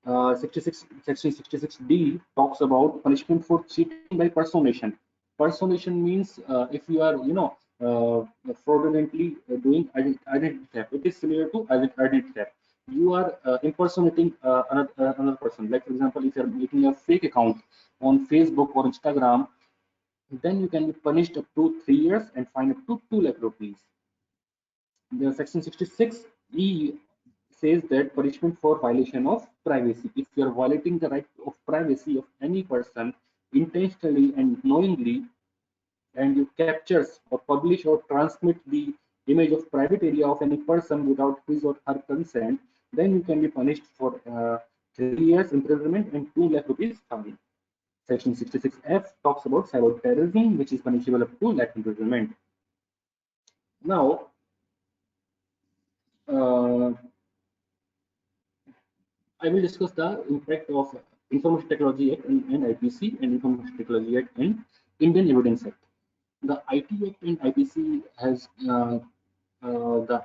66 Section 66D talks about punishment for cheating by personation. Personation means if you are, fraudulently doing identity theft. It is similar to identity theft. You are impersonating another person. Like for example, if you are making a fake account on Facebook or Instagram, then you can be punished up to 3 years and fined up to 2 lakh rupees. The Section 66E says that punishment for violation of privacy. If you are violating the right of privacy of any person intentionally and knowingly, and you captures or publish or transmit the image of private area of any person without his or her consent, then you can be punished for 3 years imprisonment and 2 lakh rupees fine. Section 66F talks about cyber terrorism, which is punishable up to lakh imprisonment. Now, I will discuss the impact of Information Technology Act and IPC and Information Technology Act and Indian Evidence Act. The IT Act and IPC has the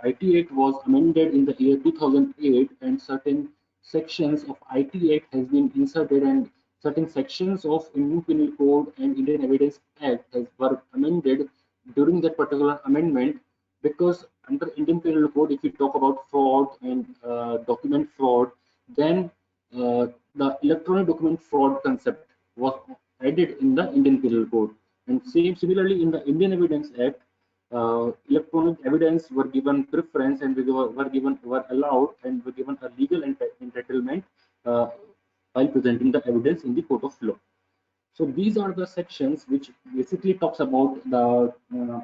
IT Act was amended in the year 2008, and certain sections of IT Act has been inserted, and certain sections of Indian Penal Code and Indian Evidence Act were amended during that particular amendment, because under Indian Penal Code, if we talk about fraud and document fraud, then the electronic document fraud concept was added in the Indian Penal Code, and similarly in the Indian Evidence Act, electronic evidence were given preference and were allowed and were given a legal entitlement uh, while presenting the evidence in the court of law. So these are the sections which basically talks about the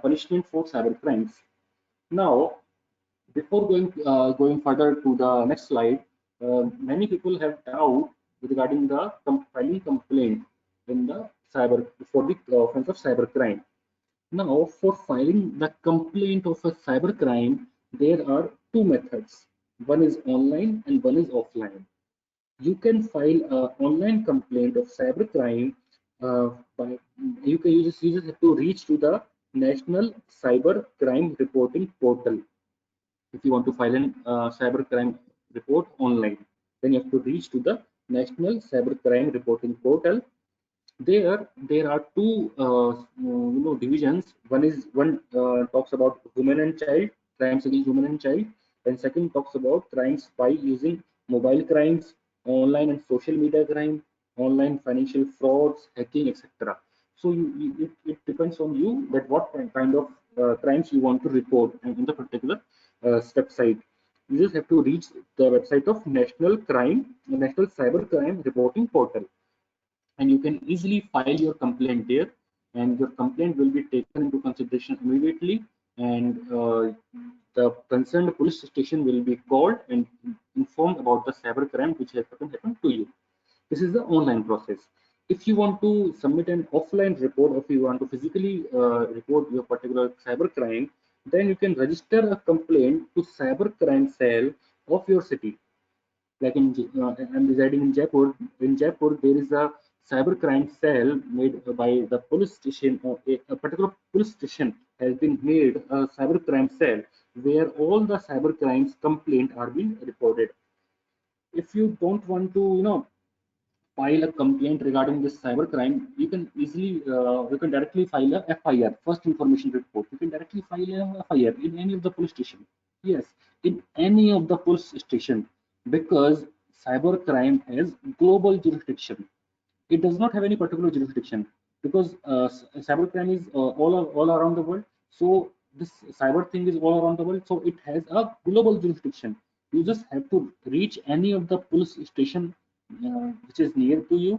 punishment for cyber crimes. Now, before going further to the next slide, many people have doubt regarding the filing complaint in the cyber for the offense of cyber crime. Now, for filing the complaint of a cybercrime, there are two methods. One is online and one is offline. You can file an online complaint of cybercrime by you just have to reach to the National Cyber Crime Reporting Portal. If you want to file an cybercrime report online, then you have to reach to the National Cybercrime Reporting Portal. There are two divisions. One talks about women and child, crimes against women and child, and second talks about crimes by using mobile crimes, online and social media crime, online financial frauds, hacking, etc. So it depends on you that what kind of crimes you want to report in the particular website. You just have to reach the website of National Cyber Crime Reporting Portal, and you can easily file your complaint there, and your complaint will be taken into consideration immediately, and the concerned police station will be called and informed about the cyber crime which has happened to you. This is the online process. If you want to submit an offline report, or if you want to physically report your particular cyber crime, then you can register a complaint to cyber crime cell of your city. Like I'm residing in Jaipur. In Jaipur, there is a cybercrime cell made by the police station. A particular police station has been made a cybercrime cell where all the cybercrimes complaint are being reported. If you don't want to, file a complaint regarding this cybercrime, you can directly file a FIR, first information report. You can directly file a FIR in any of the police station. Yes, in any of the police station, because cybercrime has global jurisdiction. It does not have any particular jurisdiction, because cybercrime is all around the world. So this cyber thing is all around the world. So it has a global jurisdiction. You just have to reach any of the police station which is near to you.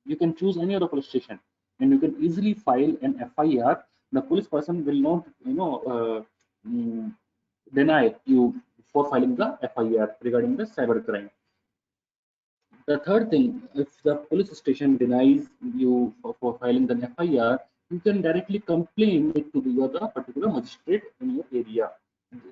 You can choose any other police station, and you can easily file an FIR. The police person will not, deny you for filing the FIR regarding the cybercrime. The third thing, if the police station denies you for filing the FIR, you can directly complain it to the particular magistrate in your area.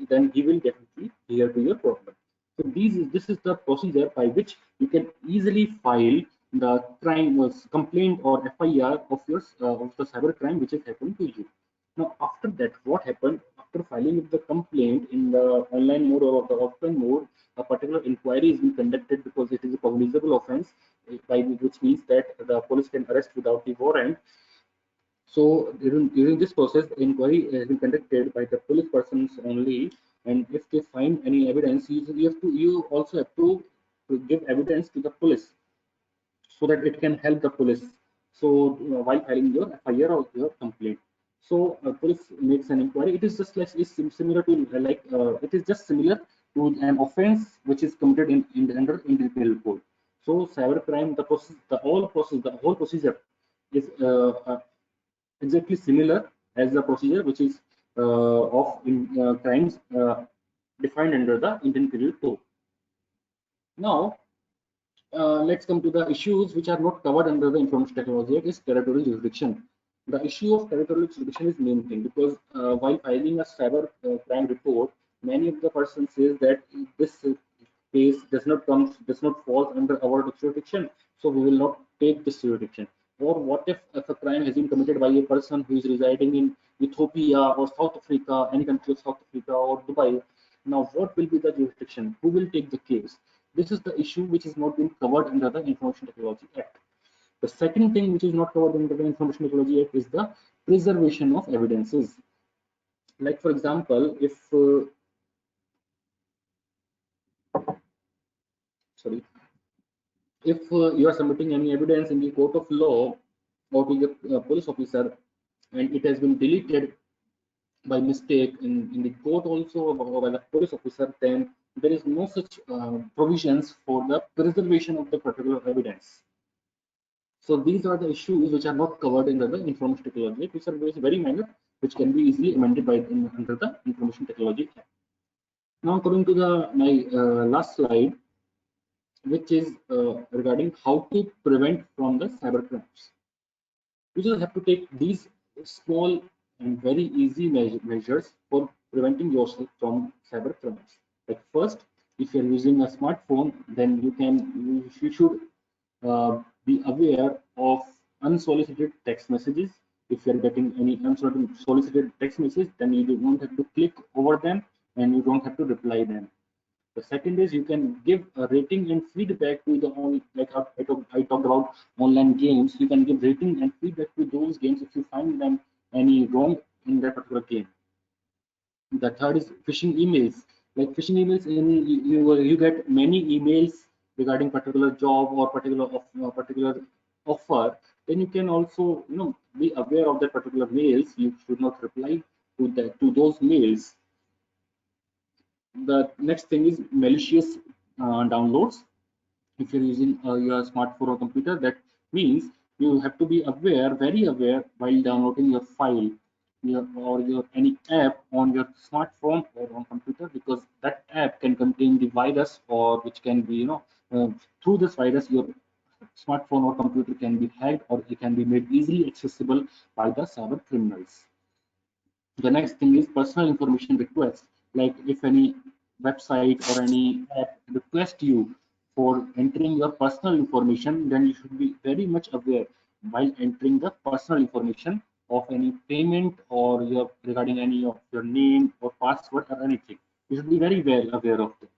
Then he will definitely hear to your problem. So this is the procedure by which you can easily file the crime complaint or FIR of your of the cyber crime which has happened to you. Now after that, what happened after filing the complaint in the online mode or the offline mode? A particular inquiry is being conducted because it is a cognizable offense, by which means that the police can arrest without the warrant. So during this process, the inquiry has been conducted by the police persons only, and if they find any evidence, you also have to give evidence to the police so that it can help the police. So while filing your FIR or your complaint, so police makes an inquiry. It is just like is similar to it is just similar to an offense which is committed under Indian Penal Code. So cybercrime, the process, the whole procedure is exactly similar as the procedure which is of crimes defined under the Indian Penal Code. Now, let's come to the issues which are not covered under the Information Technology Act is territorial jurisdiction. The issue of territorial jurisdiction is main thing because while filing a cyber crime report, many of the persons says that this case does not fall under our jurisdiction, so we will not take this jurisdiction. Or what if a crime has been committed by a person who is residing in Ethiopia or South Africa, any country of South Africa or Dubai? Now, what will be the jurisdiction? Who will take the case? This is the issue which is not being covered under the Information Technology Act. The second thing which is not covered under the Information Technology Act is the preservation of evidences. Like for example, if you are submitting any evidence in the court of law or to the police officer and it has been deleted by mistake in the court also or by the police officer, then there is no such provisions for the preservation of the particular evidence. So these are the issues which are not covered in the Information Technology Act, which are very minor, which can be easily amended by under the Information Technology Act. Now coming to the my last slide, which is regarding how to prevent from the cyber crimes. You just have to take these small and very easy measures for preventing yourself from cyber crimes. Like first, if you're using a smartphone, then you should be aware of unsolicited text messages. If you're getting any unsolicited text message, then you don't have to click over them and you don't have to reply them. The second is you can give a rating and feedback to the I talked about online games. You can give rating and feedback to those games if you find them any wrong in that particular game. The third is phishing emails. Like phishing emails, you get many emails regarding particular job or particular offer. Then you can also be aware of that particular mails. You should not reply to those mails. The next thing is malicious downloads. If you're using your smartphone or computer, that means you have to be aware, very aware, while downloading your file or your any app on your smartphone or on computer, because that app can contain the virus or which can be through this virus your smartphone or computer can be hacked or it can be made easily accessible by the cyber criminals. The next thing is personal information requests. Like if any website or any app request you for entering your personal information, then you should be very much aware while entering the personal information of any payment or your regarding any of your name or password or anything. You should be very well aware of them.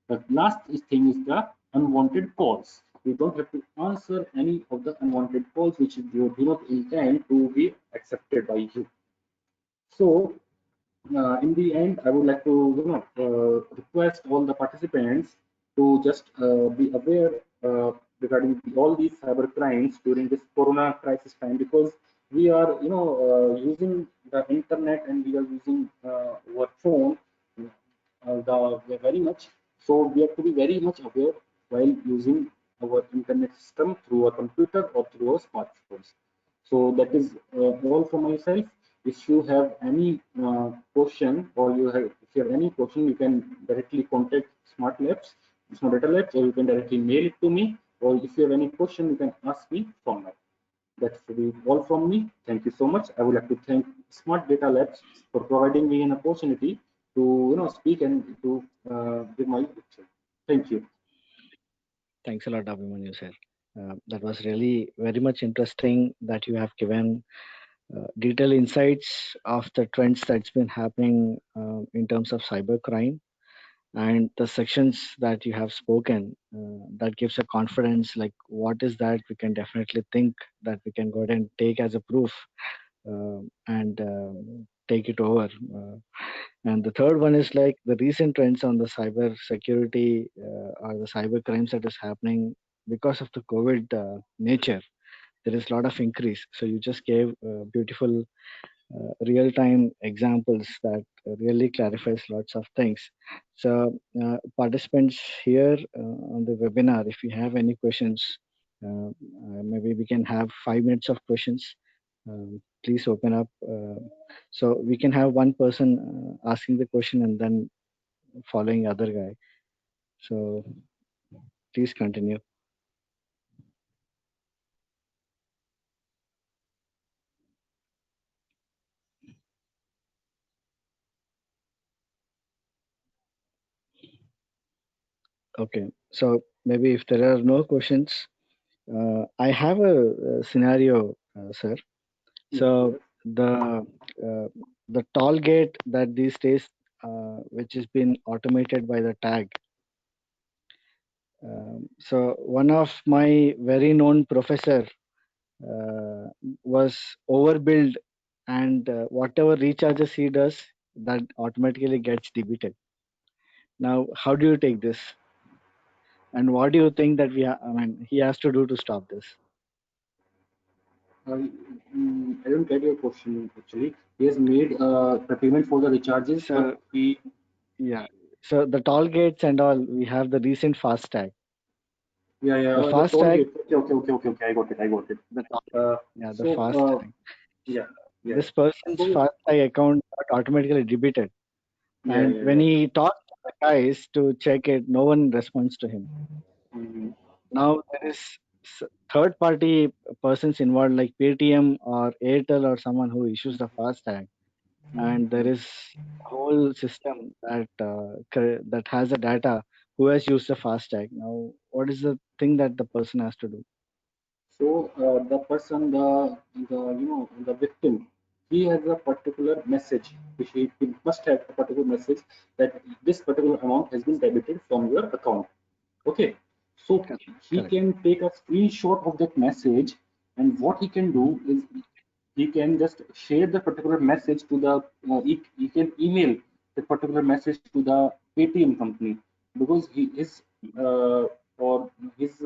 The last thing is the unwanted calls. You don't have to answer any of the unwanted calls which you do not intend to be accepted by you. So in the end, I would like to request all the participants to just be aware regarding all these cyber crimes during this Corona crisis time, because we are using the internet and we are using our phone very much. So we have to be very much aware while using our internet system through a computer or through our smartphones. So that is all from myself. If you have any question or if you have any question, you can directly contact Smart Data Labs, or you can directly mail it to me. Or if you have any question, you can ask me from that. That's all from me. Thank you so much. I would like to thank Smart Data Labs for providing me an opportunity to speak and to give my lecture. Thank you. Thanks a lot, Abhimanyu sir. That was really very much interesting that you have given detailed insights of the trends that's been happening in terms of cybercrime and the sections that you have spoken. That gives a confidence like what is that we can definitely think that we can go ahead and take as a proof and take it over. And the third one is like the recent trends on the cyber security or the cyber crimes that is happening because of the COVID nature. There is a lot of increase. So you just gave beautiful real-time examples that really clarifies lots of things. So participants here on the webinar, if you have any questions, maybe we can have 5 minutes of questions. Please open up. So we can have one person asking the question and then following other guy. So please continue. Okay. So maybe if there are no questions, I have a scenario, sir. So the toll gate that these days, which has been automated by the tag. So one of my very known professor was overbilled, and whatever recharges he does, that automatically gets debited. Now, how do you take this? And what do you think that I mean, he has to do to stop this? I don't get your question actually. He has made the payment for the recharges, So but he. yeah. So the toll gates and all, we have the recent fast tag. Yeah. The The fast toll tag. gate. Okay. I got it. The yeah, the So fast tag. yeah. This person's So fast tag account got automatically debited, and when yeah. he talks to the guys to check it, no one responds to him. Mhm. Now there is third party persons involved like Paytm or Airtel or someone who issues the fast tag, and there is a whole system that that has the data who has used the fast tag. Now, what is the thing that the person has to do? So the person, the victim, he has a particular message, which he must have a particular message that this particular amount has been debited from your account. Okay, so Correct. he Correct. can take a screenshot of that message, and what he can do is he can just share the particular message to the he can email the particular message to the Paytm company because uh, or his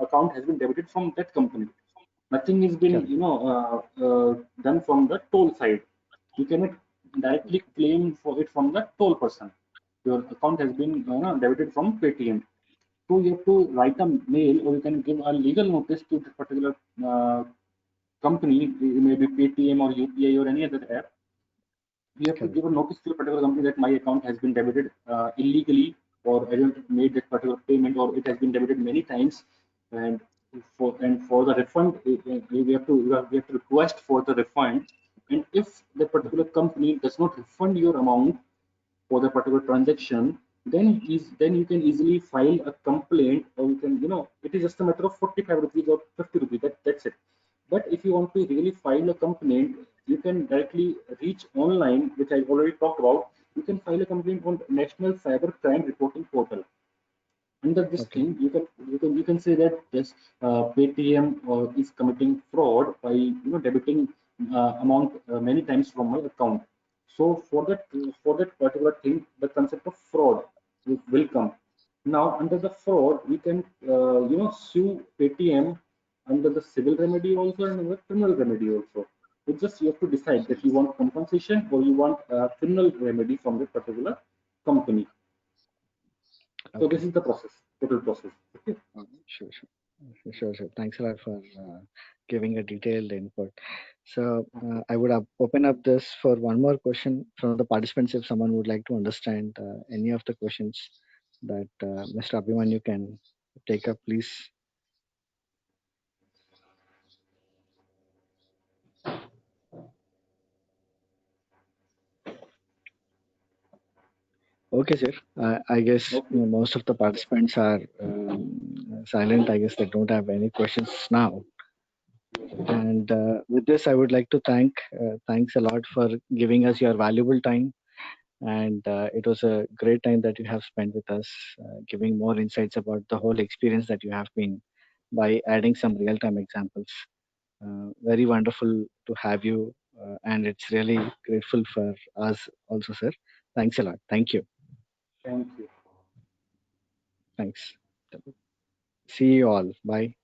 account has been debited from that company. Nothing has been Correct. done from the toll side. You cannot directly claim for it from the toll person. Your account has been debited from Paytm. So you have to write a mail or you can give a legal notice to the particular company, maybe Paytm or UPI or any other app. You have to Correct. give a notice to a particular company that my account has been debited illegally, or I don't made that particular payment, or it has been debited many times, and for the refund, we have to request for the refund. And if the particular company does not refund your amount for the particular transaction, then you can easily file a complaint, or you can it is just a matter of 45 rupees or 50 rupees. That's it. But if you want to really file a complaint, you can directly reach online, which I already talked about. You can file a complaint on National Cyber Crime Reporting Portal. Under this Okay. thing, you can say that this Paytm is committing fraud by debiting amount many times from my account. So for that particular thing, the concept of fraud will come. Now under the fraud, we can sue Paytm under the civil remedy also and under criminal remedy also. It's just you have to decide that you want compensation or you want criminal remedy from that particular company. So Okay. this is the process, total process. Okay. Sure. Sure. Thanks a lot for giving a detailed input. So I would open up this for one more question from the participants if someone would like to understand any of the questions that Mr. Abhimanyu can take up, please. Okay, sir. I guess most of the participants are silent. I guess they don't have any questions now. And with this, I would like to thanks a lot for giving us your valuable time. And it was a great time that you have spent with us, giving more insights about the whole experience that you have been by adding some real-time examples. Very wonderful to have you, and it's really grateful for us also, sir. Thanks a lot. Thank you. Thank you. Thanks. See you all. Bye.